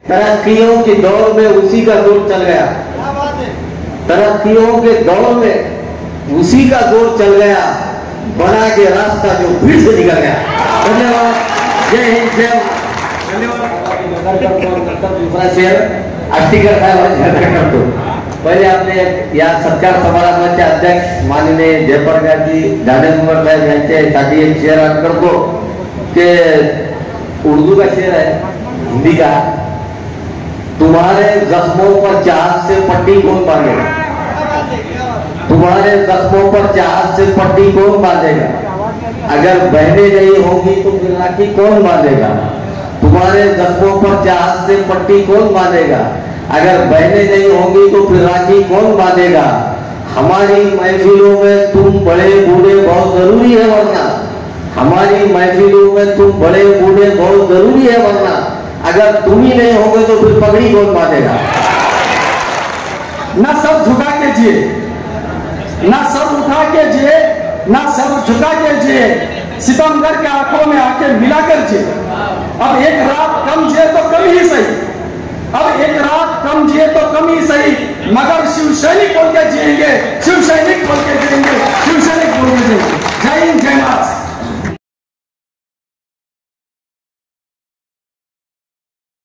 तरक्कियों की दौड़ में उसी का दौर चल गया, तरक्कियों के दौर में उसी का दौर चल गया, बना के रास्ता जो भीड़ से निकल गया। धन्यवाद, जय हिंद, जय। दूसरा शेर आष्टीकर साहेब करतो। पहिले आपले या सत्कार समारंभाचे अध्यक्ष माननीय जयप्रकाशजी दानेश्वर साहेब यांच्यासाठी एक शेर अर्ज करतो कि उर्दू का शेर है, हिंदी का। तुम्हारे जख्मों पर चाहत से पट्टी कौन बांधेगा, तुम्हारे जख्मों पर चाहत से पट्टी कौन बांधेगा, अगर बहनें नहीं होंगी तो फिर राखी कौन बांधेगा, तुम्हारे जख्मों पर चाहत से पट्टी कौन बांधेगा, अगर बहनें नहीं होंगी तो फिर राखी कौन बांधेगा। हमारी महफिलों में तुम बड़े बूढ़े बहुत जरूरी है वरना, हमारी महफिलों में तुम बड़े बूढ़े बहुत जरूरी है वरना, अगर तुम ही नहीं होगे तो फिर पगड़ी कौन बांधेगा। ना सर झुका के जिए, ना सर उठा के जिए, ना सर झुका के जिए, सितमगर के आंखों में आंखें मिलाकर जिए। अब एक रात कम जिए तो कम ही सही, अब एक रात कम जिए तो कम ही सही, मगर शिव सैनिक बोल के जिएंगे, शिव सैनिक बोल के